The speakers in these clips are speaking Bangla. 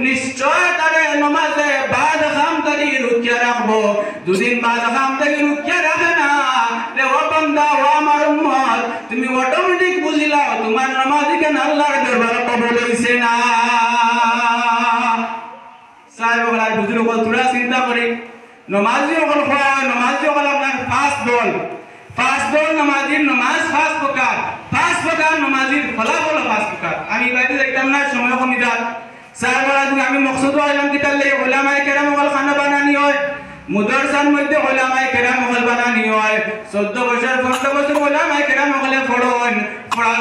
নিশ্চয় তারে নমাজে বাদ খাম তারি রুকিয়া রাখবো। দুদিন বাদ খাম তারি রুকিয়া রাখে না রে ও বান্দা ও আমার উম্মত, তুমি অটোমেটিক বুঝিলাও তোমার নামাজ কেন আল্লাহর দরবারে কবুল হইছে না। সাহেব বলার বুজুর্গ তোরা চিন্তা করে নমাজি হল নমাজি হল আপনার পাঁচ দল নমাজির নমাজ পাঁচ প্রকার, পাঁচ প্রকার নমাজির ফলাফল পাঁচ প্রকার। আমি বাইরে দেখতাম না সময় কমি যাক সাহেব বলা আমি মকসুদ আলম কিতার লেগে ওলামায়ে কেরাম হল খানা বানানি হয়, মুদরসার মধ্যে ওলামায়ে কেরাম হল বানানি হয়। 14 বছর 15 বছর ওলামায়ে কেরাম হলে পড়ন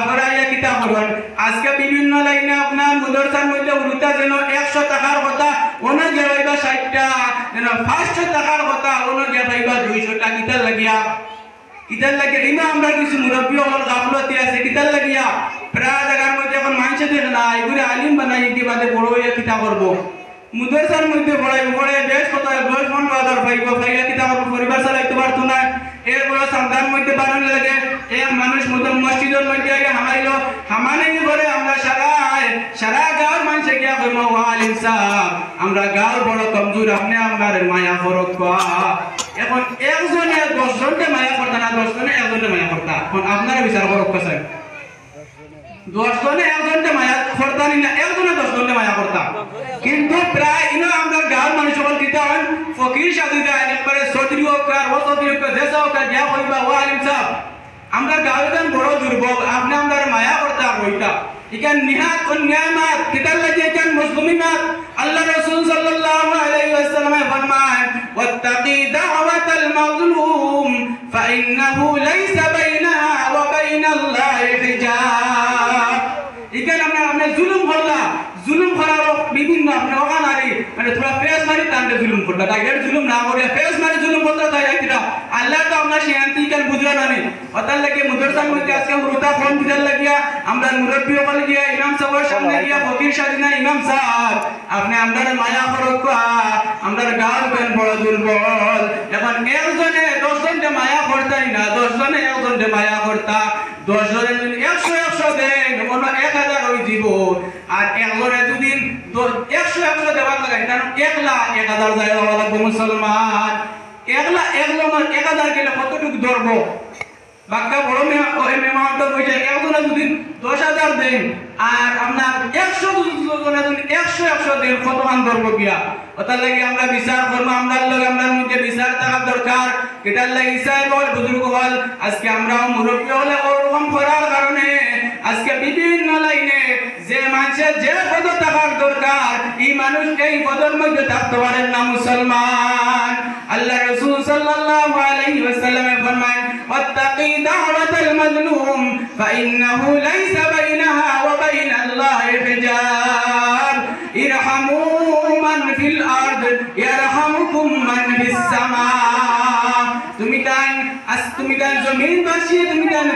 পড়াইয়া কিতাব পড়ন। আজকে বিভিন্ন লাইনে আপনার মুদরসার মধ্যে উড়ুতা যেন 100 টাকার কথা ওনা গেবাইবা 60টা, যেন 500 টাকার কথা ওনা গেবাইবা 200 টাকা কিতার লাগিয়া ইমা আমরা কিছু মুরব্বী হল গাফলতি আছে কিতার লাগিয়া প্রায় জায়গার মধ্যে এখন মানুষে দেখে না এগুলো আলিম বানাই কি বাদে বড় হইয়া কিতাব করবো। মুদরসার মধ্যে পড়ে বেশ কত 10-15 পাইব পাইয়া কিতাব পরিবার চালাইতে পারতো না। এরপরে সান্তার মধ্যে বানানো লাগে এক মানুষ মসজিদের মধ্যে আগে হামাইলো হামানে করে আমরা সারা গাঁর মানুষে গিয়া কইম ও আলিম সাহেব আমরা গাঁর বড় কমজোর, আপনি আমার মায়া ফরক এখন একজনে 10 জনকে মায়া করতা না 10 জনে একজনকে মায়া করতা। এখন আপনারা বিচার করক কাছে 10 জনে একজনকে মায়া করতা না একজনে 10 জনকে মায়া করতা। কিন্তু প্রায় ইনো আমরা গাঁর মানুষ সকল কিতা হন ফকির সাজিদা একবারে চৌধুরী হোক আর ও চৌধুরী হোক দেশা হোক যা কইবা ও আলিম সাহেব আমরা গাঁর বড় দুর্ভোগ, আপনি আমরা মায়া করতা কইতা ইকান নিহাত ও নিয়ামত কিতার লাগে ইকান মুসলিমাত। আল্লাহ রাসূল সাল্লাল্লাহু আলাইহি ওয়াসাল্লাম ফরমান ওয়াত্তাকি দাওয়াতাল মাজলুম ফাইন্নাহু লাইসা বাইনাহা ওয়া বাইনাল্লাহি হিজাব। ইকান আমরা জুলুম করার বিভিন্ন আপনি ওখানারি মানে থোড়া ফেস মারি তান্ডে জুলুম করতা ডাইরেক্ট জুলুম না করে ফেস মারি জুলুম করতা তাই আইতিরা আল্লাহ তো আমরা শান্তি কাল বুঝরা না নেই ওতার লাগে মুদরসার মধ্যে আজকে রুতা ফোন দিদার লাগিয়া আমরা মুরব্বি হল গিয়া ইমাম সাহেবের সামনে গিয়া ফকির সাজিনা ইমাম সাহেব আপনি আমরা মায়া ফরক আমরা গাঁর বেন বড় দুর্বল। এখন একজনে 10 জনকে মায়া করতাই না 10 জনে একজনকে মায়া করতা 10 জনে 100 দেন মনে 1000 হই দিব আর একজনে দুদিন 100 দেওয়ার লাগাই কারণ 1,00,000 যায় লাগবে মুসলমান 1,00,000 গেলে কতটুকু ধরব বাক্কা বড় মেমাউন্ট হইছে একজনে যদি 10,000 দেন আর আপনার 100 জনে যদি 100 দেন কতমান ধরব গিয়া ওটার লাগি আমরা বিচার করব আমরার লগে আমরার মধ্যে বিচার থাকা দরকার। এটার লাগি ইসাই বল বুজুর্গ হল আজকে আমরাও মুরব্বী হলে ওরকম করার কারণে আজকে বিভিন্ন লাইনে যে মানুষের যে পদ থাকার দরকার এই মানুষ এই পদের মধ্যে থাকতে পারেন না মুসলমান। আল্লাহ রাসূল সাল্লাল্লাহু আলাইহি ওয়াসাল্লাম ফরমান ওয়াত্তাকি দাওয়াতাল মাজলুম ফাইন্নাহু লাইসা বাইনাহা ওয়া বাইনাল্লাহি হিজাব ইরহামু মান ফিল আরদ ইয়ারহামুকুম মান ফিস সামা। তুমি তান জমিন বাসী তুমি তান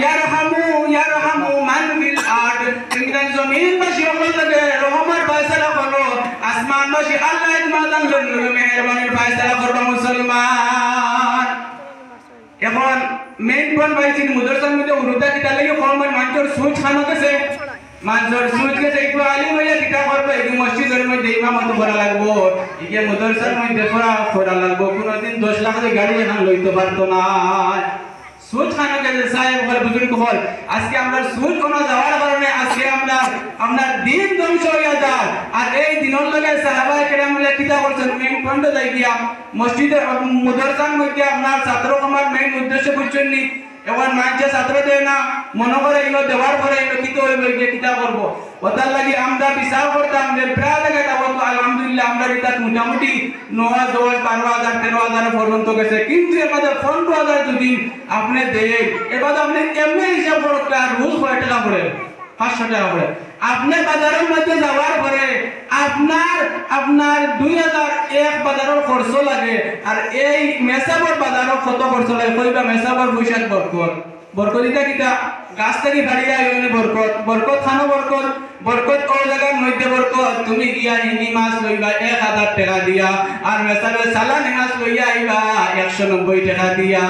ইয়ারহামু মান ফিল আরদ তুমি তান জমিন বাসী হল লাগে রহমার ফয়সালা করো আসমান বাসী আল্লাহ মাদান লন্য মেহেরবানির ফয়সালা করবা মুসলমান। এখন মেইন পয়েন্ট পাইছি মুদরসার মধ্যে উরুদা কিতা লাগে কমন মানুষের সুচ খানো গেছে মানুষের সুচ গেছে একটু আলিম হইয়া কিতা করবে এই মসজিদের মধ্যে ইমামত করা লাগবো ইকে মুদরসার মধ্যে করা লাগবো কোনদিন 10 লাখ গাড়ি এখন লইতে পারতো না সুচ খানো গেছে সাহেব হল বুজুর্গ হল আজকে আমরা সুচ কোন যাওয়ার কারণে আজকে আমরা দিন ধ্বংস হইয়া যায়। আর এই দিনের লগে সাহাবায়ে কেরাম কিতা করছেন মেইন পয়েন্ট যাই গিয়া মসজিদের মুদরসার মধ্যে আপনার ছাত্র কমার মেইন উদ্দেশ্য বুঝছেন নি এখন মানুষের ছাত্র দেয় না মনে করে এগুলো দেওয়ার পরে এগুলো কিতে হইব গিয়ে কিতা করবো ওটার লাগে আমরা বিচার করতাম যে প্রায় জায়গায় যাবো আলহামদুলিল্লাহ আমরা এটা মোটামুটি 9,000 12,000 13,000 পর্যন্ত গেছে কিন্তু এর মধ্যে 15,000 যদি আপনি দেন এবার আপনি এমনি হিসাব করতে রোজ কয় টাকা পড়ে 500 টাকা পড়ে আপনি বাজারের মধ্যে যাওয়ার পরে আপনার 2001 বাজারের খরচ লাগে আর এই মেসাবর বাজারের কত খরচ লাগে কইবা মেসাবর পয়সার বরকত এটা কিটা গাছ থেকে দাঁড়িয়ে আইনি বরকত খানো বরকত ও জায়গার মধ্যে বরকত তুমি গিয়া হিন্দি মাছ লইবা 1,000 টাকা দিয়া আর মেসাবে সালানি মাছ লইয়া আইবা 190 টাকা দিয়া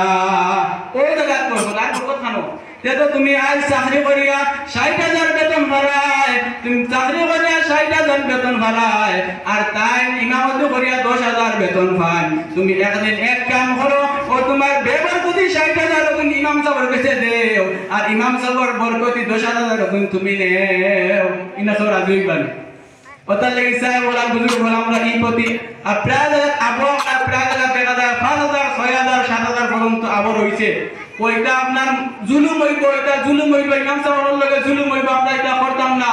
ও জায়গার বরকত আর বরকত খানো তো তুমি আজ চাকরি করিয়া 60,000 বেতন পারায়, তুমি চাকরি করিয়া 60,000 বেতন পারায়, আর তাই ইমামতি করিয়া 10,000 বেতন পান। তুমি একদিন এক কাম করো, ও তোমার বেবরকতি 60,000 তুমি ইমাম সাহেবের কাছে দেও, আর ইমাম সাহেবের বরকতি 10,000 তুমি নেও। ইনা তো রাজি হইবানি। ওতার লাগি সাহেব বলা বুজুর্গ বলা আমরা এই প্রতি প্রায় আবহাওয়া প্রায় 1,000, 5,000, 6,000, 7,000 পর্যন্ত আবর হয়েছে। ওইটা আপনার জুলুম হইব, এটা জুলুম হইব, ইমাম সাহেবের লগে জুলুম হইব, আমরা এটা করতাম না।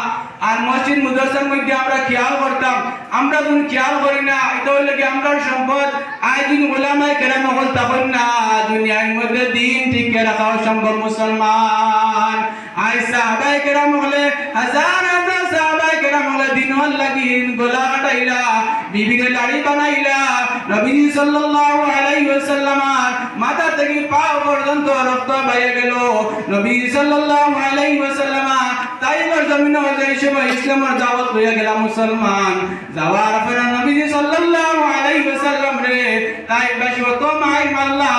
আর মসজিদ মুদরসার মধ্যে আমরা খেয়াল করতাম, আমরা যখন খেয়াল করি না, এটা হইলে কি আমরা সম্পদ। আজ দিন ওলামায়ে কেরাম হল তখন না দুনিয়ার মধ্যে দিন ঠিক রাখা সম্ভব মুসলমান। আজ সাহাবায়ে কেরাম হলে হাজার হাজার সাহাবায়ে কেরাম হলে দিন হল লাগিন গলা কাটাইলা, বিবিরে দাড়ি বানাইলা, নবী সাল্লাল্লাহু আলাইহি ওয়াসাল্লামের মাথা থেকে পা পর্যন্ত রক্ত বাইরে গেল। নবী সাল্লাল্লাহু আলাইহি ওয়াসাল্লাম তাইবার জমিনে ওই সময় ইসলামের দাওয়াত হয়ে গেল মুসলমান। যাওয়ার পরে নবী সাল্লাল্লাহু আলাইহি ওয়াসাল্লাম রে তাইবাসী কত মাই মাল্লা,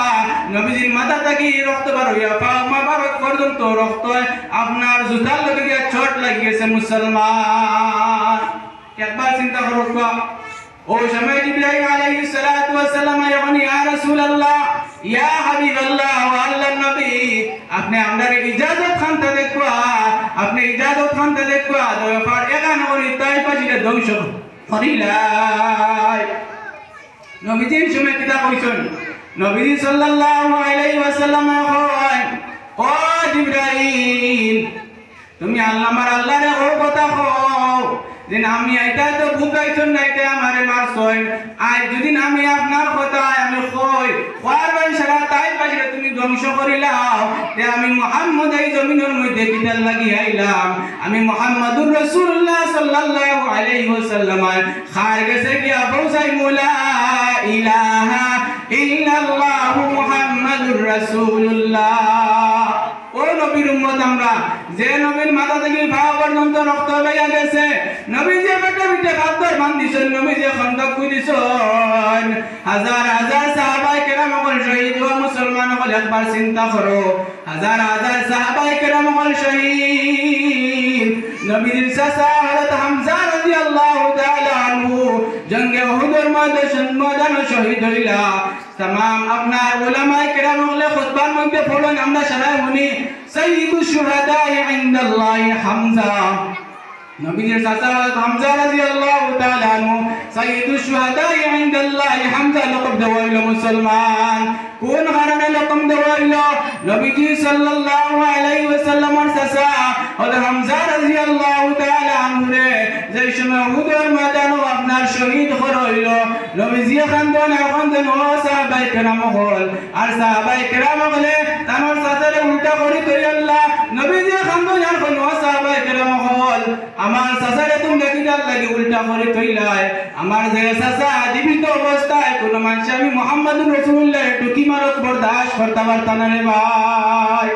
নবীজির মাথা থেকে রক্ত বার হইয়া পা মোবারক পর্যন্ত রক্ত আপনার জুতার লগে গিয়ে চোট লাগিয়েছে মুসলমান। একবার চিন্তা করো, ও সময় জিবরাইল আলাইহিস সালাতু ওয়াস সালাম যখন ইয়া রাসূলুল্লাহ ইয়া হাবিবাল্লাহ ওয়া আল্লাহর নবী আপনি আমাদের ইজাজত খানতে দেখবা, আপনি ইজাজত খানতে দেখবা দরকার এখানে ওই তাই পাজিলে ধ্বংস করিলাই। নবীজির সময় কিতা কইছেন, নবী সাল্লাল্লাহু আলাইহি ওয়াসাল্লাম কয় ও জিবরাইল তুমি আল্লাহরে ও কথা কও যে আমি এটা তো বুঝাইছেন না, এটা আমারে মারছই। আজ যদি আমি আপনার কথা আমি কই পারবেন সারা তাই পাশে তুমি ধ্বংস করিলাও, তে আমি মুহাম্মদ এই জমিনের মধ্যে কিতাল লাগি আইলাম, আমি মুহাম্মদুর রাসূলুল্লাহ সাল্লাল্লাহু আলাইহি ওয়াসাল্লাম খার গেছে কি পৌঁছাই মোলা ইলাহা ইল্লাল্লাহ মুহাম্মাদুর রাসূলুল্লাহ। ও নবীর উম্মত আমরা যে নবীর মাথা থেকে পা পর্যন্ত রক্ত বেরিয়ে গেছে, নবী যে পেটে পিঠে পাথর বান্ধিছেন, নবী যে খন্দক খুঁড়িছেন, হাজার হাজার সাহাবায়ে কেরাম হল শহীদ ও মুসলমান হল। একবার চিন্তা করো, হাজার হাজার সাহাবায়ে কেরাম হল শহীদ। নবীর চাচা হযরত হামজা রাদিয়াল্লাহু তাআলা আনহু জঙ্গে উহুদের ময়দানে শহীদ হইলা। तमाम আপনার উলামায়ে কেরাম হলে খুতবার মধ্যে পড়েন, আমরা সবাই শুনি সাইয়্যিদুশ শুহাদায়ে ইনদাল্লাহি হামজা। নবীজির চাচা হামজা রাদিয়াল্লাহু তাআলা আনহু সাইয়্যিদুশ শুহাদায়ে ইনদাল্লাহি হামজা লকব দেওয়াইল মুসলমান। কোন কারণে লকব দেওয়াইল? নবীজি সাল্লাল্লাহু আলাইহি ওয়াসাল্লামের চাচা হযরত হামজা রাদিয়াল্লাহু তাআলা আনহু রে যে সময় উহুদের ময়দানে আপনার শহীদ হইল, নবীজি খানদান খানদান ও সাহাবায়ে কেরাম হল, আর সাহাবায়ে কেরাম হলে তার চাচারে উল্টা করি তো আল্লাহ নবীজি খানদান খান ও সাহাবায়ে কেরাম হল, আমার চাচারে তুমি দেখিদার লাগি উল্টা করে কইলাই। আমার যে চাচা জীবিত অবস্থায় কোন মানুষ আমি মুহাম্মদুর রাসূলুল্লাহ টুকি মারক বরদাশত করতে পারতাম না রে ভাই।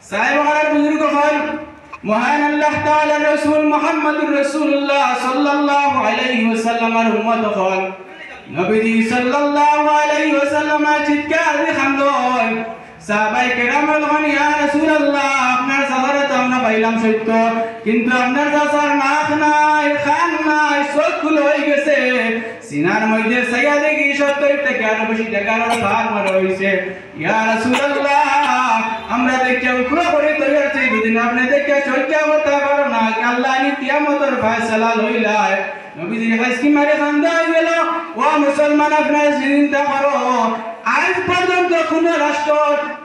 সাহেব আমার বুজুর্গ হল মহান আল্লাহ তাআলার রাসূল মুহাম্মদুর রাসূলুল্লাহ সাল্লাল্লাহু আলাইহি ওয়াসাল্লামের উম্মত হল। নবীজি সাল্লাল্লাহু আলাইহি ওয়াসাল্লাম চিৎকার দিয়ে কান্দন, সাহাবায়ে কেরাম বলেন ইয়া রাসূলুল্লাহ আপনার চাচারে তো আমরা পাইলাম সত্য, কিন্তু আপনার চাচার নাক নাই, কান নাই, চোখ খুলে হয়ে গেছে, সিনার মধ্যে ছায়া দেখি 70 থেকে আরো বেশি টাকার ভার মারা হইছে। ইয়া রাসূলুল্লাহ আমরা দেখে উপরে করে তৈরি আছি, দুদিন আপনি দেখে সহ্য করতে পারো না, আল্লাহ নি কিয়ামতের ফয়সালা লইলাই। নবীজি হাসকি মারে কান্দাই গেল। ও মুসলমান আপনারা চিন্তা করো, আজ পর্যন্ত কোন রাষ্ট্র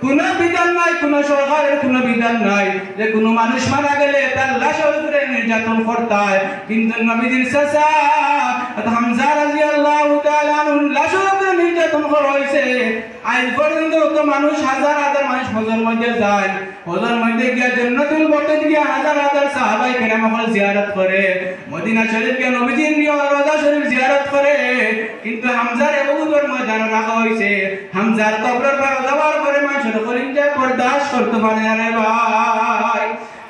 কোন বিধান নাই, কোন সরকারের কোন বিধান নাই যে কোন মানুষ মারা গেলে তার লাশের উপরে নির্যাতন করতে হয়, কিন্তু নবীজির চাচা হামজা রাদিয়াল্লাহু তাআলা আনহু লাশের উপরে নির্যাতন করা হয়েছে। আজ পর্যন্ত তো মানুষ হাজার হাজার মানুষ হজের মধ্যে যায়, হজের মধ্যে গিয়ে জান্নাতুল বাকিতে গিয়ে হাজার হাজার সাহাবায়ে কেরাম জিয়ারত করে, মদিনা শরীফ গিয়ে নবীজির রওজা শরীফ জিয়ারত করে, কিন্তু হামজার উহুদের ময়দানে রাখা হয়েছে। হামজার কবরের পার যাওয়ার পরে মানুষের কলিজা বরদাশত করতে পারে না রে ভাই।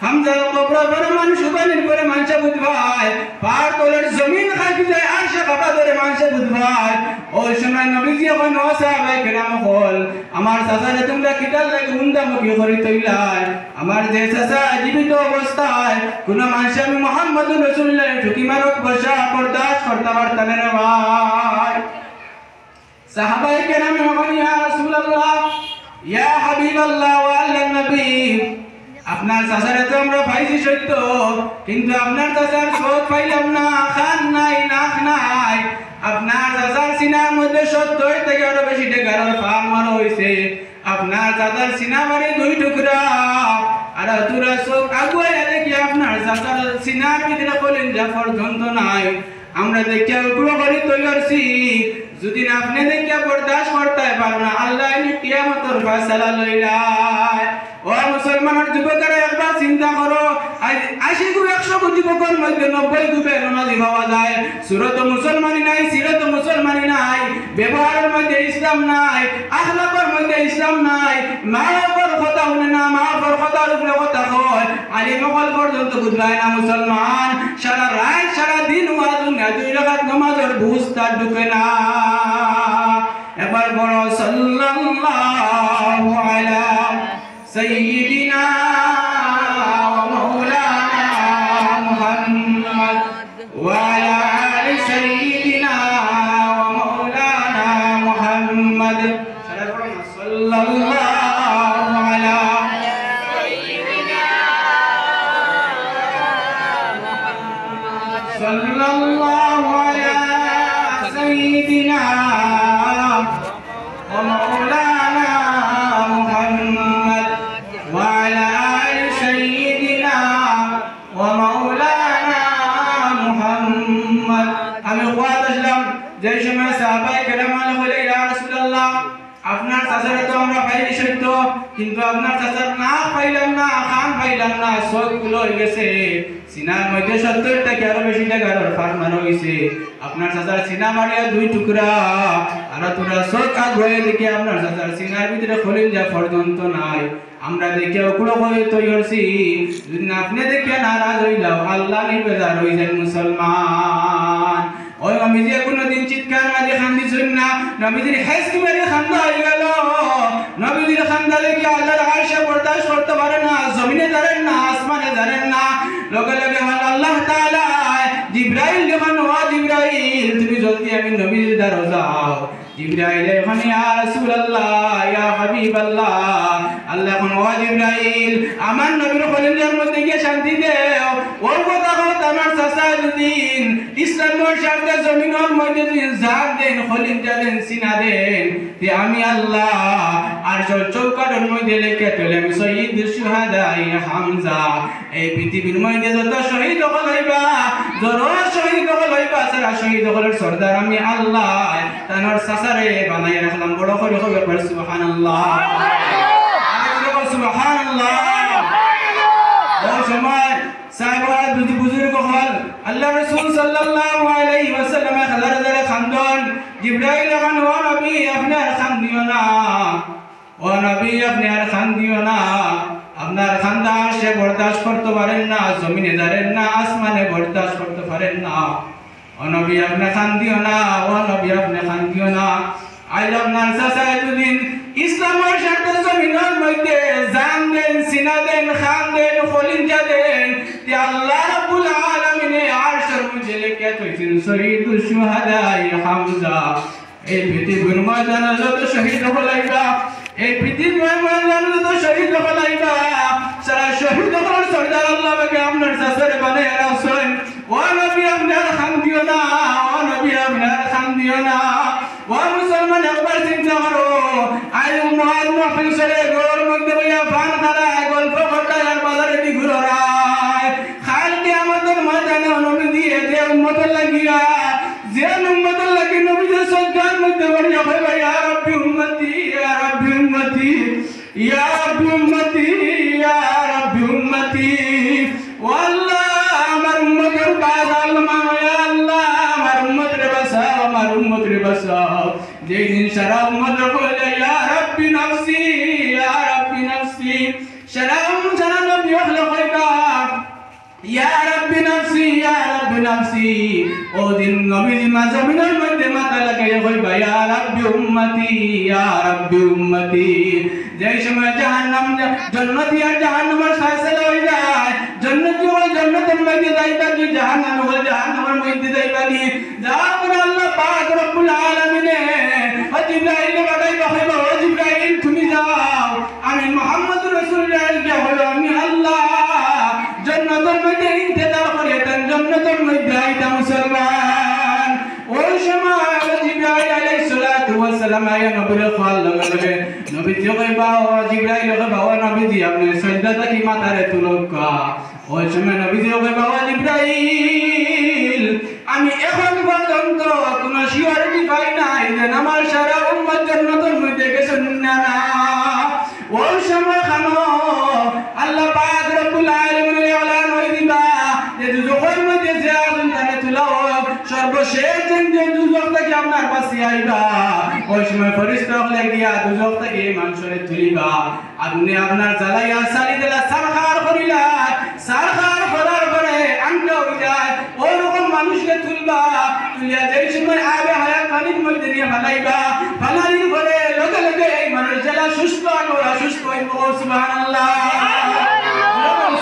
হামজার কবরের পরে মানুষ উবানির করে মানুষ বুঝ ভাই, পার তলের জমিন খাইতে যায় আর সে বাবা ধরে মানুষ বুঝ ভাই। ও ওই সময় নবীজি কইন ও সাহাবায়ে কেরাম হল আমার চাচারে তোমরা কিতাল লাগে হুন্দামুখী করি তৈলাই আমার যে চাচা জীবিত অবস্থায় কোন মানুষ আমি মুহাম্মদুর রাসূলুল্লাহ ঠুকি মারক বসা বরদাশত করতে পারতেন না ভাই সাহাবায়ে কেরাম বলেন ইয়া রাসূলুল্লাহ ইয়া হাবিবাল্লাহ ওয়া আল্লাহর নবী আপনার চাচারে তো আমরা পাইছি সত্য কিন্তু আপনার চাচার শোধ পাইলাম না খান নাই নাক নাই আপনার চাচার সিনার মধ্যে 70 থেকে আরো বেশি টাকার ফার্ম মারা হয়েছে আপনার চাচার সিনা মারি 2 টুকরা আর তুরা চোখ আগুয়ে দেখি আপনার চাচার সিনার ভিতরে কলিজা পর্যন্ত নাই আমরা দেখিয়া উপরে করি তৈরি যদি আপনি দেখিয়া বরদাশত করতে পারেন না আল্লাহ কিয়ামতের ফয়সালা লইলাই ও মুসলমানের যুবকেরা একবার চিন্তা করো 80 গুণ 100 যুবকের মধ্যে 90 গুণে নামাজি পাওয়া যায় সুরত মুসলমানি নাই সিরত মুসলমানি নাই ব্যবহারের মধ্যে ইসলাম নাই আখলাকের মধ্যে ইসলাম নাই মায়ের কথা শুনে না মায়ের কথার উপরে কথা কয় আলিম হল পর্যন্ত বুঝায় না মুসলমান সারা রাত সারা দিন ওয়াজ না 2 রাকাত নামাজের বুঝ তার ঢুকে না এবার বড় সাল্লাল্লাহু আলা سيدنا ومولانا محمد وعلى آل سيدنا ومولانا محمد صلى الله على سيدنا صلى الله على سيدنا ومولانا محمد وعلى آل سيدنا ومولانا محمد আমি ওয়াদ আসলাম যে সময় সাহাবায়ে কেরাম বলে ইয়া রাসূলুল্লাহ আপনার চাচারে তো আমরা পাইছি সত্য কিন্তু আপনার চাচার না পাইলাম না খান পাইলাম না সবগুলো হয়ে গেছে সিনার মধ্যে 70 টাকা আরো বেশি টাকা আর ফারমান হইছে আপনার চাচার সিনা মারিয়া 2 টুকরা আর তোরা সব কাজ হয়ে দেখি আপনার চাচার সিনার ভিতরে কলিজা পর্যন্ত নাই আমরা দেখে ওগুলো করে তৈরি হচ্ছি যদি আপনি দেখে নারাজ হয়ে যাও আল্লাহ নিবেদার হয়ে যান মুসলমান ওই নবীজি কোনদিন চিৎকার মাঝে খান্দিছেন না নবীজির হেসকি মেরে খান্দা হয়ে গেল নবীজির খান্দা দেখে আল্লাহর আরশে বরদাশত করতে পারে না জমিনে দাঁড়েন না আসমানে দাঁড়েন না লগে লগে আল্লাহ তাআলা জিবরাইল যখন ওয়া জিবরাইল তুমি জলদি আমি নবীজির দ্বারে যাও জিবরাইল এখন ইয়া রাসূলুল্লাহ ইয়া হাবিবাল্লাহ আল্লাহ এখন ওয়া জিবরাইল আমার নবীর কলিজার মধ্যে গিয়ে শান্তি দাও ওর কথা আমার চাচা দিন ইসলামের সাথে জমিনের মধ্যে জাত দেন খলিজা দেন সিনা দেন তে আমি আল্লাহ আর চৌকাটের মধ্যে লিখে তোলে আমি শহীদ শুহাদাই হামজা এই পৃথিবীর মধ্যে যত শহীদ হইবা যত শহীদ হইবা সারা শহীদ হলের সর্দার আমি আল্লাহ তানোর চাচারে বানাই রাখলাম বড় করে হবে সুবহানাল্লাহ সুবহানাল্লাহ ও সময় সাহেবরা বুজুর্গ হল আল্লাহ রাসূল সাল্লাল্লাহু আলাইহি ওয়াসাল্লাম হাজার খানদান জিবরাইল খান ও নবী আপনার খান দিও না ও নবী আপনার খান দিও না আপনার খানদার সে বরদাশত করতে পারেন না জমিনে দাঁড়েন না আসমানে বরদাশত করতে পারেন না ও নবী আপনি খান দিও না ও নবী আপনি খান দিও না আইলাম না সাসায়ুদ্দিন ইসলামের সাথে জমিনের মধ্যে জান দেন সিনা দেন খান দেন খলিজা দেন তে আল্লাহ রাব্বুল আলামিন আরশের মধ্যে লিখে কইছেন শহীদুশ শুহাদাই হামজা এই পৃথিবীর ময়দানে যত শহীদ হলাইবা এই পৃথিবীর ময়দানে যত শহীদ হলাইবা সারা শহীদ হল সরদার আল্লাহ পাকে আপনার চাচারে বানায় রাখছেন ও নবী আপনার খান দিও না ও নবী আপনার খান দিও না ও মুসলমান একবার চিন্তা করো আই উম্মাত মাহফিল সরে ঘরের মধ্যে বইয়া ফান খারায় গল্প করতে আর বাজারে দি ঘুরায় খাল কিয়ামতের ময়দানে নবী দিয়ে যে উম্মতের লাগিয়া যে উম্মতের লাগি নবীর সজ্জার মধ্যে বড়িয়া হইবা ইয়া রাব্বি উম্মতি ইয়া রাব্বি উম্মতি ইয়া রাব্বি উম্মতি ইয়া রাব্বি উম্মতি ওয়াল্লাহ আমার উম্মতের বাদ আল্লাহ ইয়া আল্লাহ আমার উম্মতের বাঁচাও আমার উম্মতের বাঁচাও যেই দিন সারা উম্মত বলে ইয়া রাব্বি নাফসি ইয়া রাব্বি নাফসি সারা নবী হলো কইবা ইয়া রাব্বি নাফসি ইয়া রাব্বি নাফসি ও দিন নবীজি মা জমিনের মধ্যে মাথা লাগাইয়া কইবা ইয়া রাব্বি উম্মতি ইয়া রাব্বি উম্মতি যেই সময় জাহান্নাম জান্নাতি আর জাহান্নামের ফয়সালা হয়ে যায় জান্নাতি ওই জান্নাতের মধ্যে যাইবা কি জাহান্নাম ওই জাহান্নামের মধ্যে যাইবা কি যার আল্লাহ পাক রব্বুল আলামিন জিবরাইল বাড়াইবা কইবা ও জিবরাইল তুমি যাও আমি মুহাম্মদুর রাসূলুল্লাহকে হলো আমি আল্লাহ জান্নাতের মধ্যে ইন্তজার করে দেন জান্নাতের মধ্যে আইতা মুসলমান ওই সময় জিবরাইল আলাইহিস সালাতু ওয়াস সালাম আয়া নবীর কল লগে নবী কইবা ও জিবরাইল কইবা ও নবীজি আপনি সজদা কি মাথারে তুলকা ওই সময় নবীজি কইবা ও জিবরাইল আমি এখন পর্যন্ত কোনো শিওরিটি পাই নাই যে আমার সারা উম্মত জান্নাতের মধ্যে গেছেন না ওই সময় খানো আল্লাহ পাক রব্বুল আলামিন এলান হই দিবা যে দুজকের মধ্যে যে আগুন তাকে তুলাও সর্বশেষ যে দুজক থেকে আপনার পাশে আইবা ওই সময় ফেরেশতা হলে গিয়া দুজক থেকে মানুষরে তুলিবা আগুনে আপনার জ্বালাইয়া সারি দিলা সারখার করিলা সারখার করার পরে আনতে হয়ে যায় ওরকম মানুষকে তুলবা তুলিয়া যেই সময় আবে হায়াত পানির মধ্যে নিয়ে ফালাইবা ফালানির পরে লগে লগে এই মানুষ যারা সুস্থ আর অসুস্থ হইব সুবহানাল্লাহ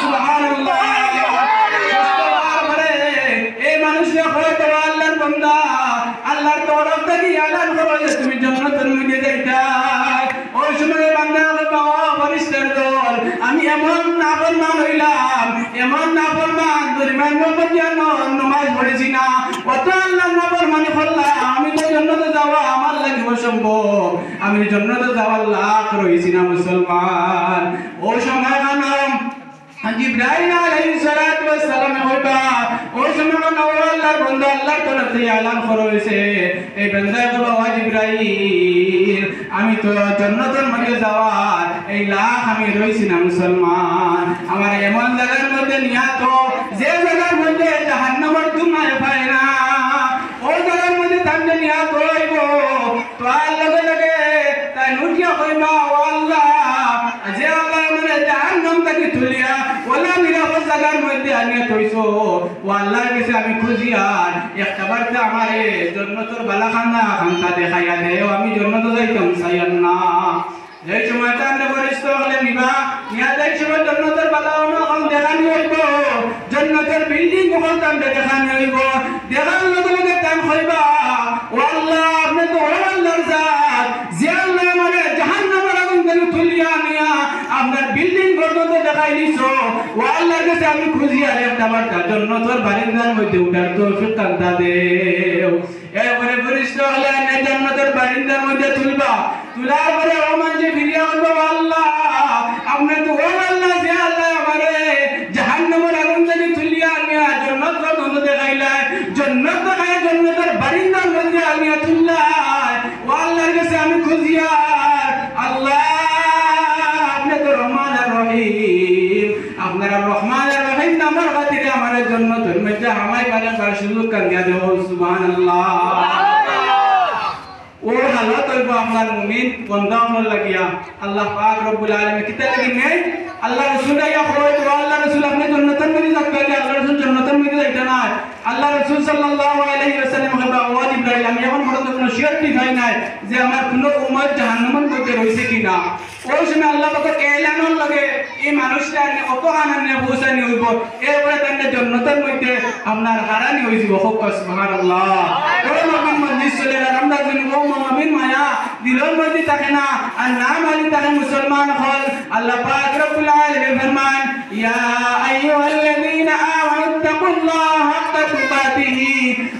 সুবহানাল্লাহ এই মানুষকে হয়তো আল্লাহর বান্দা আল্লাহর তরফ থেকে এলান করো যে তুমি জান্নাতের মধ্যে যাইতা ওই সময় বান্দা বাবা ফেরেশতার দল আমি এমন নাফরমান হইলাম এমন নাফরমান দরিমান মধ্যে নামাজ পড়েছি না কত আল্লাহ নাফরমানি করলাম আমি তো জান্নাতে যাওয়া আমার লাগি অসম্ভব আমি জান্নাতে যাওয়ার লাখ রইছি না মুসলমান ওই সময় নাম জিবরাইল আলাইহিস সালাতু ওয়াস সালাম হইবা ওই সময় আল্লাহর বান্দা আল্লাহর তরফ থেকে এলান করেছে এই বান্দা বলো ও জিবরাইল আমি তো জান্নাতের মধ্যে যাওয়ার এই লাখ আমি রইছি না মুসলমান আমার এমন জায়গার মধ্যে নিয়া তো যে জায়গার মধ্যে জাহান্নামের ধুমায় পায় না ওই জায়গার মধ্যে তামনে নিয়া তো হইব তো আল্লাহ লগে তাই নুটিয়া কইবা ও আল্লাহ যে আল্লাহ মানে জাহান্নাম থেকে তুলিয়া ওলা নিরাপদ জায়গার মধ্যে আনিয়া থইছো ও আল্লাহর কাছে আমি খুঁজি আর একবার তো আমারে জান্নাতের বালাখানা খান্তা দেখাইয়া দেও আমি জান্নাতে যাইতাম চাইয়াম না এই সময় তামনে ফেরেশতা হলে নিবা নিয়া যাই সময় জান্নাতের বালাখানা খান দেখানি হইব জান্নাতের বিল্ডিং ওখান তামনে দেখানি হইব দেখার লগে লগে তাম হইবা ও আল্লাহ আপনি তো আল্লাহর জাত যে আল্লাহ মানে জাহান্নামের আগুন থেকে তুলিয়া নিয়া আপনার বিল্ডিং পর্যন্ত দেখাই দিছো ও আল্লাহর কাছে আমি খুঁজি আর একটা বার্তা জান্নাতের বারিন্দার মধ্যে উঠার তৌফিক কান্তা দেও এরপরে ফেরেশতা হলে জান্নাতের বারিন্দার মধ্যে তুলবা তুলার পরে ও মানুষে ফিরিয়া বলবো আল্লাহ আপনি তো ও আল্লাহ যে আল্লাহ আমারে জাহান্নামের আগুন থেকে তুলিয়া নিয়া জান্নাত পর্যন্ত দেখাইলাই জান্নাত দেখায় জান্নাতের বারিন্দার মধ্যে আনিয়া তুললাই ও আল্লাহর কাছে আমি খুঁজি আর আল্লাহ আপনি তো রহমান আর রহিম আপনারা রহমান আর রহিম নামের খাতিরে আমার জান্নাতের মধ্যে আমায় বানাবার সুযোগ করে দেও সুবহানাল্লাহ ও হালাত হইব আপনার মুমিন বন্ধা হল লাগিয়া আল্লাহ পাক রব্বুল আলামিন কিতা লাগি নেই আল্লাহ রাসূল ইয়া খরচ আল্লাহ রাসূল আপনি জান্নাতের মধ্যে যাবেন আল্লাহ রাসূল জান্নাতের মধ্যে যাইতে না আল্লাহ রাসূল সাল্লাল্লাহু আলাইহি ওয়াসাল্লাম কইবা ও জিবরাইল আমি এখন পর্যন্ত কোনো শিওরিটি পাই নাই যে আমার কোনো উম্মত জাহান্নামের মধ্যে রইছে কিনা ওই সময় আল্লাহ পাক এলান লাগে এই মানুষটা অত আনন্দ পৌঁছানি হইব এরপরে তাদের জান্নাতের মধ্যে আপনার হারানি হইব খুব সুবহানাল্লাহ ও মুমিন মজলিস চলে আমরা জানি ও মুমিন মায়া দিলের মধ্যে থাকে না আর নাম আলী তাকে মুসলমান হল আল্লাহ পাক রব্বুল আলামিন ফরমান ইয়া আইয়ুহাল্লাযীনা আমানু তাকুল্লাহা হাক্কা তুকাতিহি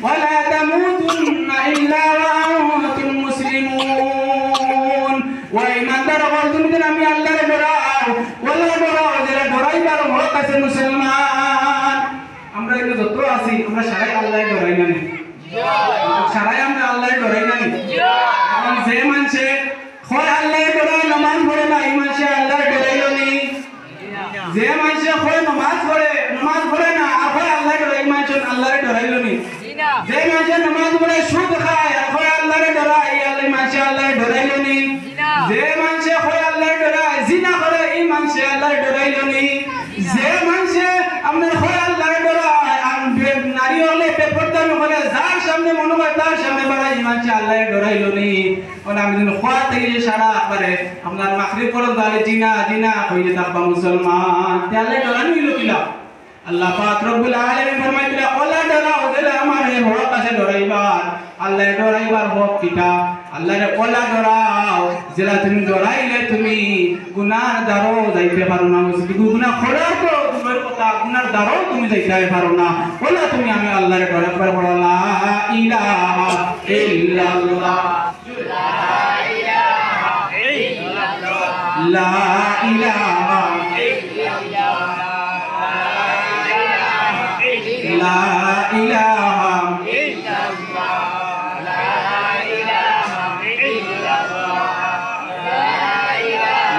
ওয়া লা তামুতুন্না ইল্লা ওয়া আনতুম মুসলিমুন ও ঈমানদার হল তুমি আমি আল্লাহর ডরাও ওয়ালা ডরাও যারা ডরাইবার হক আছে মুসলমান আমরা এত যত আছি আমরা সারাই আল্লাহর ডরাই না সারাই আমরা আল্লাহর ডরাই না এখন যে মানুষে হয় আল্লাহর ডরাই নামাজ পড়ে না এই মানুষে আল্লাহর ডরাইলো নি যে মানুষে হয় নামাজ পড়ে না আর হয় আল্লাহর ডরাই মানুষ আল্লাহর ডরাইলো নি যে মানুষে নামাজ পড়ে সুদ খায় আর হয় আল্লাহর ডরাই আল্লাহ মানুষে আল্লাহর ডরাইলো নি যে মানুষে হয় আল্লাহর ডরাই জিনা করে এই মানুষে আল্লাহর ডরাইলো নি যে মানুষে আপনার হয় আল্লাহর ডরাই আর করে যার সামনে মনে হয় তার সামনে বাড়াই মানছে আল্লাহ ডরাইলো নি ওনা আমি দিন খোয়া থেকে সারা পারে আপনার মাগরিব পড়ো দালে জিনা জিনা কইলে তাকবা মুসলমান তে আল্লাহ ডরানো হইলো কিলা আল্লাহ পাক রব্বুল আলামিন ফরমাইলা ওলা ডরাও দিলে আমার হে হক আছে ডরাইবার আল্লাহ ডরাইবার হক কিটা আল্লাহ রে ওলা ডরাও যেলা তুমি ডরাইলে তুমি গুনার দ্বারও যাইতে পারো না গুনাহ খোড়া তো তোমার কথা গুনার দ্বারও তুমি যাইতে পারো না ওলা তুমি আমি আল্লাহ রে ডরাইবার বলো লা ইলাহা ইল্লাল্লাহ লা ইলাহা লা ইলাহা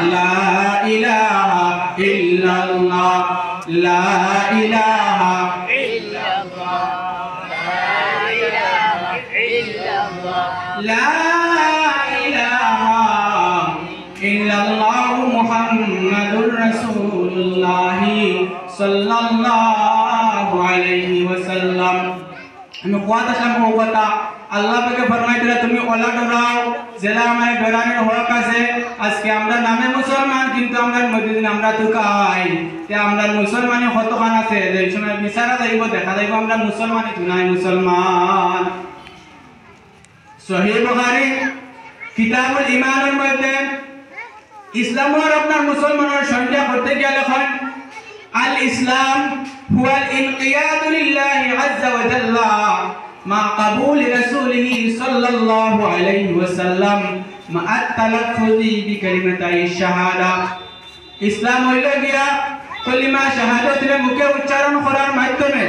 لا إله إلا الله لا إله إلا الله لا إله إلا الله محمد رسول الله صلى الله عليه وسلم নুকুয়াত আসলাম কথা আল্লাহ পাকে ফরমাই দিলা তুমি ওলা ডরাও জেলা আমার ডরানোর হক আছে আজকে আমরা নামে মুসলমান কিন্তু আমরা মসজিদে আমরা তুকাই তে আমরা মুসলমানি কতখান আছে যে সময় বিচারা যাইব দেখা যাইব আমরা মুসলমানি তুনাই মুসলমান সহিহ বুখারী কিতাবুল ঈমানের মধ্যে ইসলামের আপনার মুসলমানের সংজ্ঞা করতে গিয়ে লেখেন আল ইসলাম هو الانقياد لله عز وجل مع قبول رسوله صلى الله عليه وسلم مع التلفظ بكلمتي الشهادة ইসলাম হইল গিয়া কলিমা শাহাদাত রে মুখে উচ্চারণ করার মাধ্যমে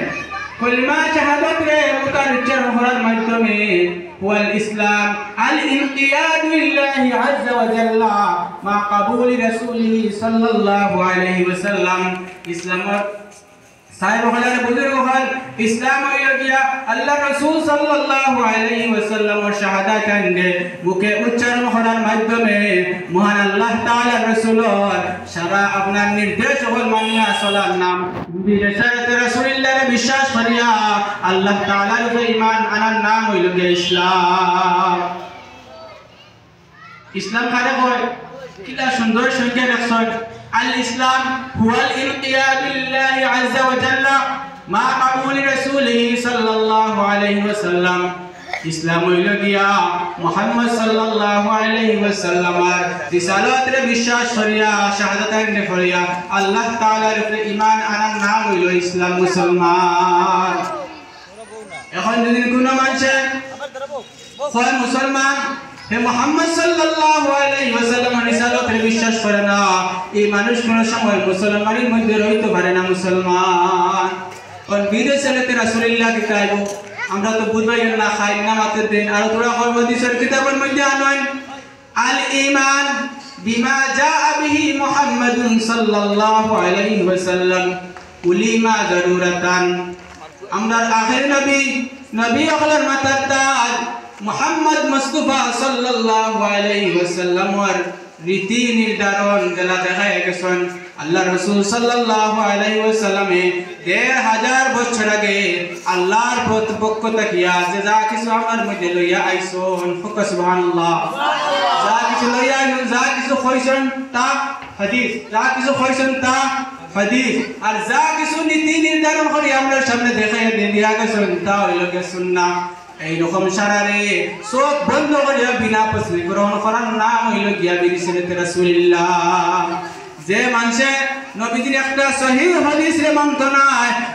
কলিমা শাহাদাত রে মুখে উচ্চারণ করার মাধ্যমে هو الاسلام الانقياد لله عز وجل مع قبول رسوله صلى الله عليه وسلم ইসলাম সাহেব হলার বুজুর্গ হল ইসলাম হইল গিয়া আল্লাহ রাসূল সাল্লাল্লাহু আলাইহি ওয়াসাল্লাম এর শাহাদাত কান্দে মুখে উচ্চারণ করার মাধ্যমে মহান আল্লাহ তাআলা রাসূলের সারা আপনার নির্দেশ হল মানিয়া চলার নাম বিরসালাত রাসূলুল্লাহর বিশ্বাস করিয়া আল্লাহ তাআলার উপর ঈমান আনার নাম হইল গিয়া ইসলাম ইসলাম কারে কয় কিলা সুন্দর সংজ্ঞা রাখছেন الإسلام هو الانقياد لله عز وجل مع قبول رسوله صلى الله عليه وسلم ইসলাম হইল গিয়া মুহাম্মদ সাল্লাল্লাহু আলাইহি ওয়াসাল্লামের রিসালাতের বিশ্বাস করিয়া শাহাদাত আনতে করিয়া আল্লাহ তাআলার উপরে ঈমান আনার নাম হইল ইসলাম মুসলমান এখন যদি কোন মানুষ হয় মুসলমান হে মুহাম্মদ সাল্লাল্লাহু আলাইহি ওয়াসাল্লামের রিসালাতের বিশ্বাস করে না এই মানুষ কোন সময় মুসলমানের মধ্যে রইতে পারে না মুসলমান কোন বিদেশে রাসূলুল্লাহ কি কইব আমরা তো বুঝবাই না খাই না মাতে দেন আর তোরা কইব দিছের কিতাবের মধ্যে আনয় আল ঈমান বিমা জাআ বিহি মুহাম্মাদুন সাল্লাল্লাহু আলাইহি ওয়াসাল্লাম উলিমা জরুরাতান আমরা আখির নবী আকলার মাতাতাল মুহাম্মদ মুস্তাফা সাল্লাল্লাহু আলাইহি ওয়াসাল্লামের রীতি নির্ধারণ যেটা দেখা গেছেন আল্লাহ রাসূল সাল্লাল্লাহু আলাইহি ওয়াসাল্লামে ১৫০০ বছর আগে আল্লাহর পক্ষ থেকে যা কিছু আমার মধ্যে লইয়া আইছেন সুবহানাল্লাহ যা কিছু লইয়া আইছেন যা কিছু কইছেন তা হাদিস যা কিছু কইছেন তা হাদিস আর যা কিছু নীতি নির্ধারণ করে আমরা সামনে দেখাইয়া দিয়া গেছেন তা হইল গে সুন্নাহ এই রকম সারারে সব বন্ধ করিয়া বিনা প্রশ্ন গ্রহণ করার নাম হইল গিয়া বিরিসালাত রাসূলুল্লাহ যে মানুষে নবীজির একটা সহিহ হাদিস রে মানত না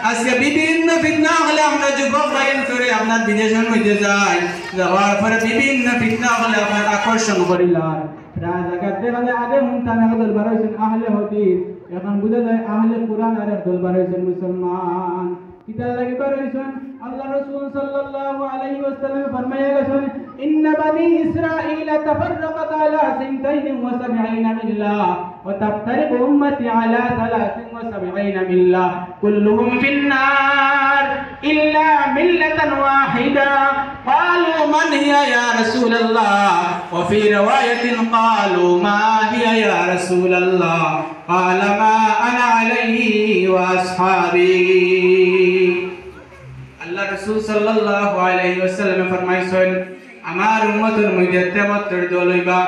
আজকে বিভিন্ন ফিতনা হলে আমরা যুবক লাইন করে আপনার বিদেশের মধ্যে যাই যাওয়ার পরে বিভিন্ন ফিতনা হলে আপনার আকর্ষণ করিলাম প্রায় জায়গাতে মানে আগে মুনতানা দরবার হইছেন আহলে হাদিস এখন বুঝা যায় আহলে কুরআন আর দরবার হইছেন মুসলমান কিতাব লাগিবার হইছেন আল্লাহ রাসূল সাল্লাল্লাহু আলাইহি ওয়াসাল্লাম ফরমায়া গেছেন ইন্না বানি ইসরাঈল তাফাররাকাত আলা 72 মিল্লাহ ওয়া তাফতারিকু উম্মতি আলা 73 মিল্লাহ কুল্লুহুম ফিন নার ইল্লা মিল্লাতান ওয়াহিদা ক্বালু মান হিয়া ইয়া রাসূলুল্লাহ ওয়া ফি রিওয়ায়াতিন ক্বালু মা হিয়া ইয়া রাসূলুল্লাহ ক্বালা মা আনা আলাইহি ওয়া আসহাবি আল্লাহ রাসূল সাল্লাল্লাহু আলাইহি ওয়াসাল্লাম ফরমাইছেন আমার উম্মতের মধ্যে 73 দল হইবা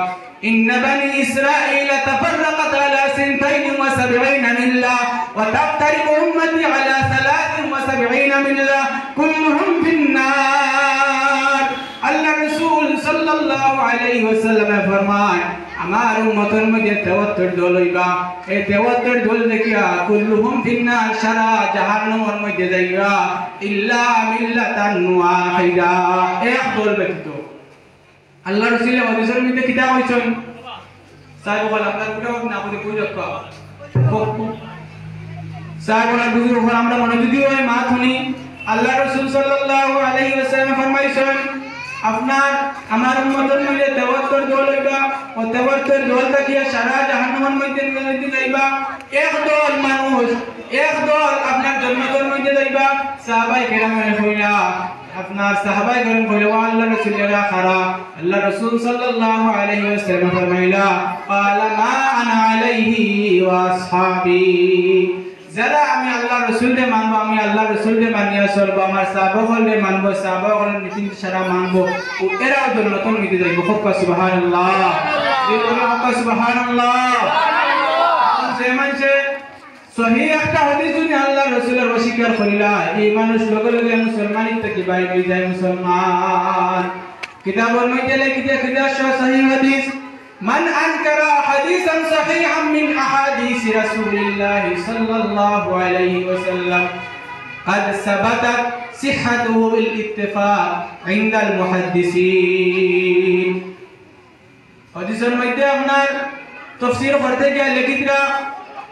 ইন্না বানি ইসরাঈল তাফাররাকাত আলা 72 মিল্লাহ ওয়া তাফতারিকু উম্মতি আলা 73 মিল্লাহ কুল্লুহুম ফিন-নার আল্লাহ রাসূল সাল্লাল্লাহু আলাইহি ওয়াসাল্লাম ফরমায় আমার উম্মতের মধ্যে 73 দল হইবা এই 73 দল দেখিয়া কুল্লুহুম ফিন-নার সারা জাহান্নামের মধ্যে যাইবা ইল্লা মিল্লাতান ওয়াহিদা এক দল ব্যতীত আল্লাহ রাসূল হাদিসের মধ্যে কিতাব হইছেন সাহেব বল আমরা কোথাও না বলে কই রাখবা সাহেব বল বুঝু হল আমরা মনোযোগী হই মা শুনি আল্লাহ রাসূল সাল্লাল্লাহু আলাইহি ওয়াসাল্লাম ফরমাইছেন আপনার আমার উম্মতের মধ্যে 73 দল হইবা ও 73 দল দেখিয়া সারা জাহান্নামের মধ্যে যাইবা এক দল মানুষ এক দল আপনার জান্নাতের মধ্যে যাইবা সাহাবায়ে কেরামের হইলা আপনার সাহাবায়ে কেরাম কইলো আল্লাহ রাসূলেরা খারা আল্লাহ রাসূল সাল্লাল্লাহু আলাইহি ওয়াসাল্লাম ফরমাইলা ক্বালা মা আনা আলাইহি ওয়া আসহাবি যারা আমি আল্লাহ রাসূলকে মানবো আমি আল্লাহ রাসূলকে মানিয়া চলবো আমার সাহাবাগণকে মানবো সাহাবাগণের নীতি সারা মানবো ও এরাও জান্নাতের মধ্যে যাইব সুবহানাল্লাহ সুবহানাল্লাহ যে মানুষে সহিহ একটা হাদিস যদি আল্লাহ রাসূলের অস্বীকার করিলা এই মানুষ লগে লগে মুসলমানিত থেকে বাইরে হয়ে যায় মুসলমান কিতাবের মধ্যে লিখিত সহিহ হাদিস من أنكر حديثا صحيحا من أحاديث رسول الله صلى الله عليه وسلم قد ثبتت صحته بالاتفاق عند المحدثين حديث المجد আপনার تفسير করতে গিয়ে লিখিতরা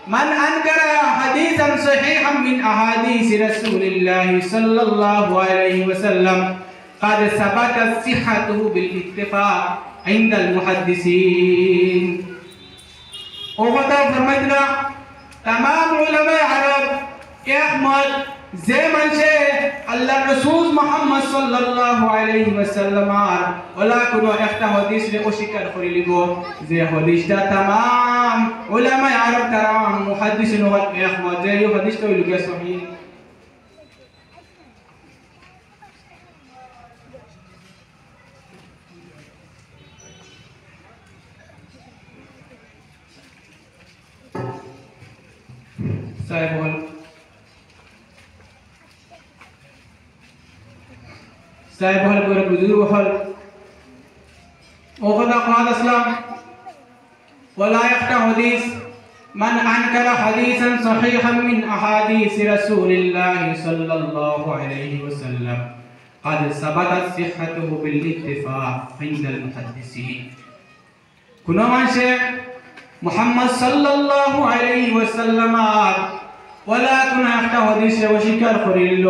من أنكر حديثا صحيحا من أحاديث رسول الله صلى الله عليه وسلم قد ثبتت صحته بالاتفاق عند المحدثين وقد فرمتنا تمام علماء عرب احمد যে মানুষে আল্লাহ রাসূল মুহাম্মদ সাল্লাল্লাহু আলাইহি ওয়াসাল্লাম আর ওলা কোন একটা হাদিস রে অস্বীকার করে লিব যে হাদিসটা तमाम উলামায়ে আরব তারাম মুহাদ্দিসিন ওয়াল আহমদ যে এই হাদিসটা হইল কি সহিহ সাহেব বল সাহেব বল করে বুজুর্গ হল ও কথা قال اسلام ولا يفتح حديث من انكر حديثا صحيحا من احاديث رسول الله صلى الله عليه وسلم قد ثبتت صحته بالاتفاق عند المحدثين কোন মানুষে মুহাম্মদ সাল্লাল্লাহু আলাইহি ওয়াসাল্লাম ওয়ালা কোন একটা হাদিসে অস্বীকার করিল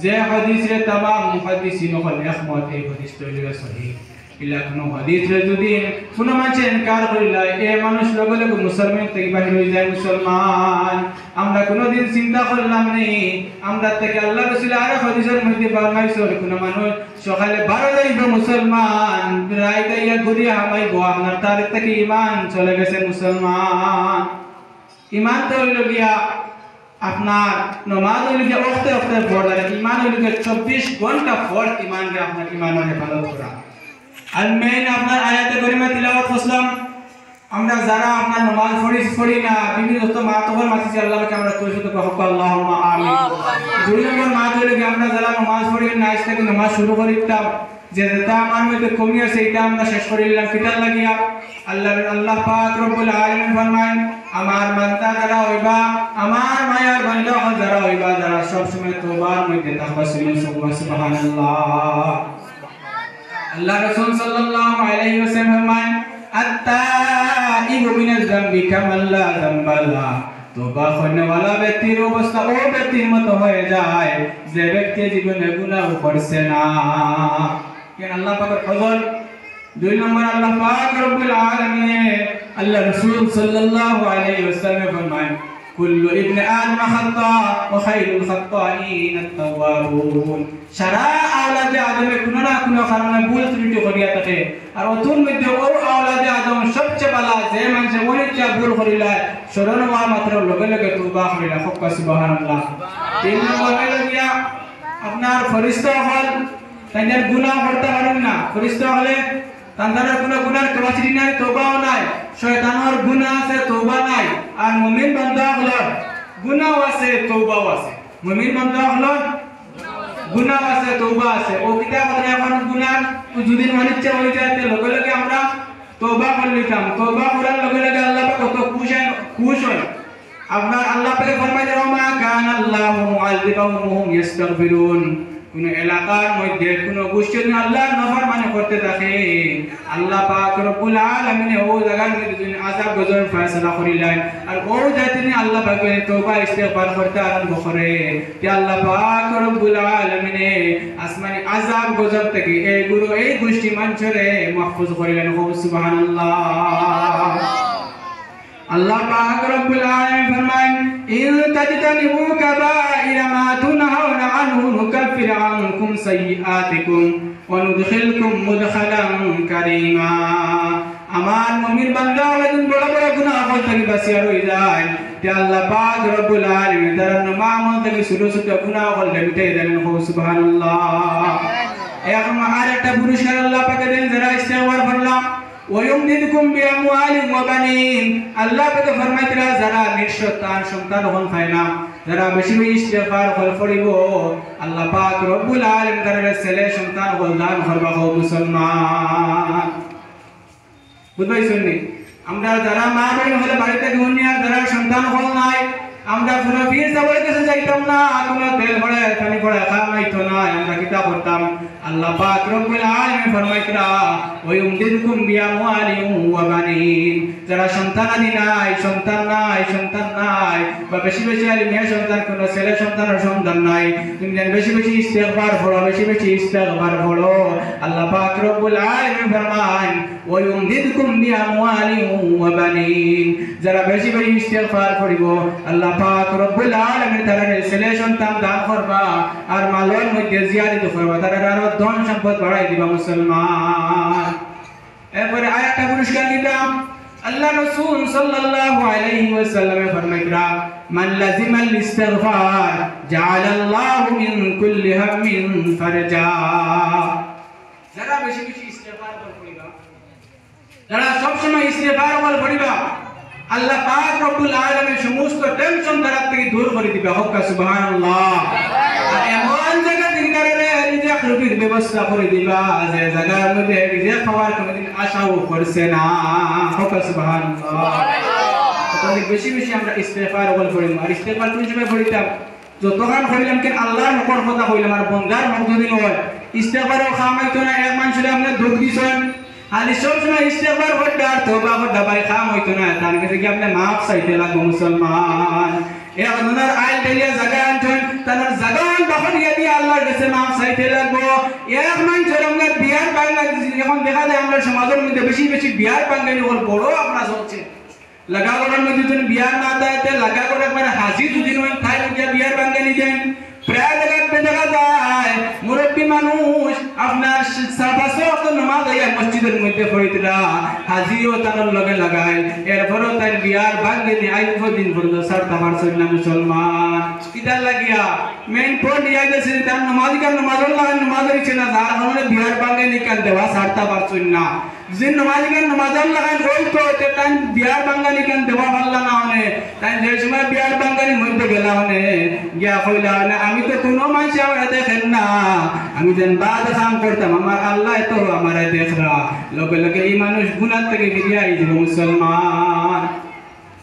যে হাদিসে तमाम মুহাদ্দিসিন হল একমত এই হাদিসটা হইল সহিহ ইলা কোন হাদিসে যদি কোন মানুষ ইনকার করিল এই মানুষ লগে লগে মুসলমান থেকে বাহির হয়ে যায় মুসলমান আমরা কোনদিন চিন্তা করলাম নেই আমরা থেকে আল্লাহ রাসূল আর হাদিসের মধ্যে ফরমাইছে কোন মানুষ সকালে 12 যাইব মুসলমান রাইতে ইয়া ঘুরিয়া হামাইব আপনার তার থেকে ঈমান চলে গেছে মুসলমান ঈমান তো হইল গিয়া আপনার নামাজ হইল গিয়া ওয়াক্তে ওয়াক্তে পড়া ঈমান হইল গিয়া 24 ঘন্টা ফরজ ঈমান রে আপনার ঈমানের হেফাজত করা আর মেইন আপনার আয়াতে করিমা তিলাওয়াত করলাম আমরা যারা আপনার নামাজ পড়ি না বিভিন্ন দস্ত মাতবর মাসি আল্লাহকে আমরা তৌফিক দাও আল্লাহুম্মা আমিন দুই নম্বর মাত হইল গিয়া আমরা যারা নামাজ পড়ি না আজ থেকে নামাজ শুরু করিতাম যেটা আমার মধ্যে কমি আছে এটা আমরা শেষ করিলাম কিতাব লাগিয়া আল্লাহ পাক রব্বুল আলামিন ফরমান আমার বান্দা যারা হইবা আমার মায়ার বান্দা যারা হইবা যারা সব সময় তওবার মধ্যে থাকবা সুবহানাল্লাহ আল্লাহ রাসূল সাল্লাল্লাহু আলাইহি ওয়াসাল্লাম ফরমান আত-তাইবু মিনাজ যামবি কামান লা যামবা লা তওবা করনেওয়ালা ব্যক্তির অবস্থা ও ব্যক্তির মতো হয়ে যায় যে ব্যক্তি জীবনে গুনাহ করছে না কেন আল্লাহ পাকের ফজল দুই নম্বর আল্লাহ পাক রব্বুল আলামিন আল্লাহ রাসূল সাল্লাল্লাহু আলাইহি ওয়াসাল্লাম ফরমান কুল্লু ইবনে আদম খাতা ওয়া খায়রুল খাত্তাইন আত-তাওয়াবুন সারা আওলাদে আদমে কোনো না কোনো কারণে ভুল ত্রুটি করিয়া থাকে আর ওতুর মধ্যে ও আওলাদে আদম সবচেয়ে ভালো যে মানুষ অনেকটা ভুল করিলা স্মরণ হওয়া মাত্র লগে লগে তওবা করিলা সুবহানাল্লাহ তিন নম্বর হইল গিয়া আপনার ফরিস্তা হল তাদের গুনাহ করতে পারেন না। ফরিস্তা হলে তাদের কোনো গুনার ক্যাপাসিটি নাই, তওবাও নাই। শয়তানের গুনাহ আছে, তওবা নাই। আর মুমিন বান্দা হল গুনাহ আছে, তওবাও আছে। মুমিন বান্দা হল গুনাহ আছে, তওবা আছে। ও কিতাব করে এখন গুনাহ যদি মনিচ্ছা হয়ে যায় তে লগে লগে আমরা তওবা করে নিতাম। তওবা করার লগে লগে আল্লাহ পাক কত খুশ হয়। আপনার আল্লাহ পাকে ফরমাইতে মা কান আল্লাহু মুআযিবাহুম ওয়া হুম ইস্তাগফিরুন। কোন এলাকার মধ্যে কোন গোষ্ঠী যদি আল্লাহর নাফরমানি করতে থাকে, আল্লাহ পাক রব্বুল আলামিন ও জায়গার মধ্যে যদি আযাব গজব ফয়সালা করিলেন আর ও জাতিনি আল্লাহ পাকে তওবা ইস্তিগফার করতে আরম্ভ করে, তে আল্লাহ পাক রব্বুল আলামিন আসমানি আযাব গজব থেকে এই গোষ্ঠী মানুষরে মাহফুজ করিলেন। সুবহানাল্লাহ। আল্লাহ পাক রব্বুল আলামিন ফরমান ইন তাজতানিবু কাবাইরা মা তুনহাউনা আনহু নুকাফির আনকুম সাইয়্যাতিকুম ওয়া নুদখিলকুম মুদখালান কারীমা। আমার মুমিন বান্দা যখন বড় বড় গুনাহ করতে বাঁচিয়া রই যায়, তে আল্লাহ পাক রব্বুল আলামিন তার নাম থেকে ছোট ছোট গুনাহ করলে মিটাই দেন। সুবহানাল্লাহ। এখন আরেকটা পুরস্কার আল্লাহ পাক দেন যারা ইস্তেগফার করলাম ওয়ায়ুমদিদকুম বিআমওয়ালিন ওয়া বানিন। আল্লাহ পাকে ফরমাইতরা যারা নিঃসন্তান সন্তান হন পায় না, যারা বেশি বেশি ইস্তিগফার করিব, আল্লাহ পাক রব্বুল আলামিন তাদের ছেলে সন্তান দান করবা। মুসলমান বুঝাইছেন নি? আমরা যারা মা বাড়ি হলে বাড়িতে দুনিয়া যারা সন্তান হল নাই, আমরা কোনো পীর সাহেবের কাছে যাইতাম না, কোনো তেল ভরে পানি ভরে খাওয়াইতো না। আমরা কিতা করতাম? আল্লাহ পাক রব্বুল আলামিন ফরমাইতরা ওয়ায়ুমদিদকুম বিআমওয়ালিন ওয়া বানিন। যারা সন্তানাদি নাই, সন্তান নাই বা বেশি বেশি আলিমিয়া সন্তান, কোনো ছেলে সন্তানের সন্তান নাই, তুমি যেন বেশি বেশি ইস্তিগফার করো, বেশি বেশি ইস্তিগফার করো। আল্লাহ পাক রব্বুল আলামিন ফরমান ওয়ায়ুমদিদকুম বিআমওয়ালিন ওয়া বানিন। যারা বেশি বেশি ইস্তিগফার করিব, আল্লাহ পাক রব্বুল আলামিন তাদের ছেলে সন্তান দান করবা আর মালের মধ্যে জিয়াদত করবা, তাদের আরো ধন সম্পদ বাড়াই দিবা। মুসলমান এরপরে আরেকটা পুরস্কার দিতাম। আল্লাহ রাসূল সাল্লাল্লাহু আলাইহি ওয়াসাল্লাম ফরমাইতরা মান লাজিমাল ইস্তিগফার জাআলাল্লাহু মিন কুল্লি হাম্মিন ফারজা। যারা বেশি বেশি ইস্তিগফার করিবা, যারা সব সময় ইস্তিগফার করিবা, আল্লাহ পাক রব্বুল আলামিন সমস্ত টেনশন তার থেকে দূর করে দিবে। হক্কা সুবহানাল্লাহ। আর এমন জায়গা থেকে তারে রিজিক রুজির ব্যবস্থা করে দিবা যে জায়গার মধ্যে রিজিক পাওয়ার কোনোদিন আশাও করছে না। হক্কা সুবহানাল্লাহ। তাহলে বেশি বেশি আমরা ইস্তিগফার করিব। আর ইস্তিগফার কোন সময় করিতাম? যতক্ষণ করিলাম কেন আল্লাহর হকের কথা কইলাম আর বন্দার হক যদি নয়, ইস্তিগফারও খামাইতো না। এক মানুষের আপনি দুঃখ দিছেন, আলি সব সময় ইস্তিগফার করতে আর তওবা করতে ভাই খাম হইতো না, তার কাছে কি আপনি মাফ চাইতে লাগবে। মুসলমান একজনের আইল ঢেলিয়া জায়গা আনছেন, তার জায়গা বাহরিয়া দিয়ে আল্লাহর কাছে মাফ চাইতে লাগবো। এক মানুষের আমরা বিয়ার বাংলা এখন দেখা যায় আমরা সমাজের মধ্যে বেশি বেশি বিয়ার বাঙালি হল বড় আপনার চলছে। লাগা করার মধ্যে যদি বিয়ার না দেয়, লাগা করে একবার হাজির যদি নয় তাই বিয়ার বাঙালি দেন। প্রায় জায়গাতে দেখা যায় মুরব্বী মানুষ আপনার নামাজ মসজিদের মধ্যে পড়িতরা হাজিও তার লগে লাগায়, এরপরও তার বিয়ার বাঙ্গেনি আইব দিন পর্যন্ত সারতে পারছেন না। মুসলমান কিদার লাগিয়া মেইন পয়েন্ট ইয়া গেছে তার নামাজিকার নামাজের লাগান নামাজের ইচ্ছে না, যার কারণে বিয়ার বাঙ্গেনি কান দেওয়া সারতে পারছেন না। যে নামাজিকার নামাজের লাগান ওই তো তাই বিয়ার বাঙ্গানি কান দেওয়া পারলা না হনে, তাই যে সময় বিয়ার বাঙ্গানি মধ্যে গেলা হনে গিয়া কইলা হনে আমি তো কোনো মানুষ আমার দেখেন না, আমি যেন বাদ কাম করতাম, আমার আল্লাহ তো আমার দেখরা। লগে লগে এই মানুষ গুনাহ থেকে ফিরিয়ে আইছিল। মুসলমান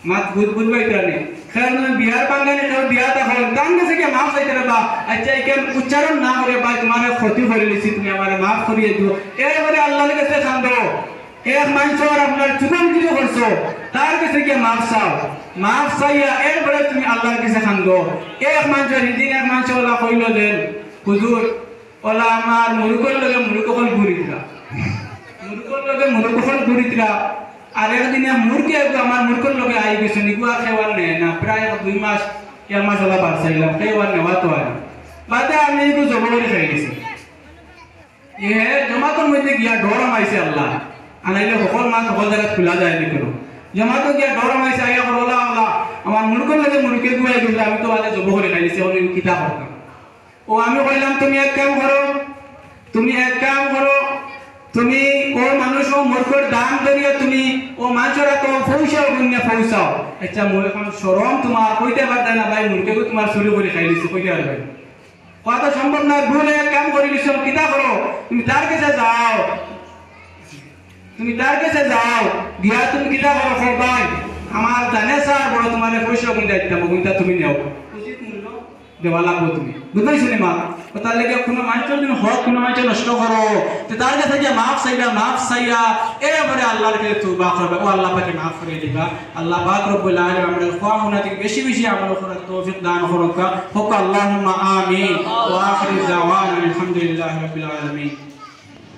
মাত বুঝ বাইতানে খেয়াল বিহার বাঙালি কেউ বিয়াটা হল তার কাছে কি মাফ চাইতে বা আচ্ছা এখানে উচ্চারণ না করে বা তোমার ক্ষতি করে লিছি, তুমি আমার মাফ করিয়ে দিও। এরপরে আল্লাহর কাছে কান্দো। এক মানুষের আপনার চুকান কিছু করছো, তার কাছে কি মাফ চাও, মাফ চাইয়া এরপরে তুমি আল্লাহর কাছে কান্দো। এক মানুষের দিন এক মানুষ ওলা কইল দেন হুজুর ওলা আমার মুরুকর লগে মুরুকল ঘুরিতরা, মুরুকর লগে মুরুকল ঘুরিতরা। আর একদিনে মুরকে আমার মুরকর লগে আই গেছে নিগুয়া খেওয়ার নেয় না, প্রায় 2 মাস 1 মাস ওলা বাড়ছাইলাম খেওয়ার নেওয়া তো আর বাদে আমি একটু জমা করে খাই গেছি। এ জমাতর মধ্যে গিয়া ডরম আইছে আল্লাহ আনাইলে সকল মাছ সকল জায়গায় খোলা যায় নি কেন জমাতো গিয়া ডরম আইছে আইয়া করলা আল্লাহ আমার মুরকর লগে মুরকে গুয়াই গেছে, আমি তো আগে জমা করে খাই গেছি। কিতা করতাম ও আমি কইলাম তুমি এক কাম করো, তুমি ও মানুষ ও মূর্খর দাম ধরিয়ে তুমি ও মানুষের তো পৌঁছাও গুণে পৌঁছাও। আচ্ছা মোর এখন শরম তোমার কইতে পারতে না ভাই, মুরকে তোমার চুরি করে খাই দিচ্ছি, কইতে পারবে কথা সম্ভব না। ভুল এক কাম করে দিচ্ছ, কিতা করো তুমি তার কাছে যাও, গিয়া তুমি কিতা করো ভাই আমার জানে স্যার বড় তোমার পয়সা গুণ দায়িত্ব গুণটা তুমি নেও, উচিত মূল্য দেওয়া লাগবো তুমি, বুঝতেছি মা। তার লেগে কোনো মানুষের যদি হক কোনো মানুষের নষ্ট করো তার কাছে যে মাফ চাইয়া এবারে আল্লাহর কাছে তওবা করবে, ও আল্লাহ পাকে মাফ করে দিবা। আল্লাহ পাক রব্বুল আলামিন আমাদের খাওয়া মুনা থেকে বেশি বেশি আমল করার তৌফিক দান করুক। আল্লাহুম্মা আমিন। ওয়া আখিরু দাওয়ানা আলহামদুলিল্লাহি রাব্বিল আলামিন।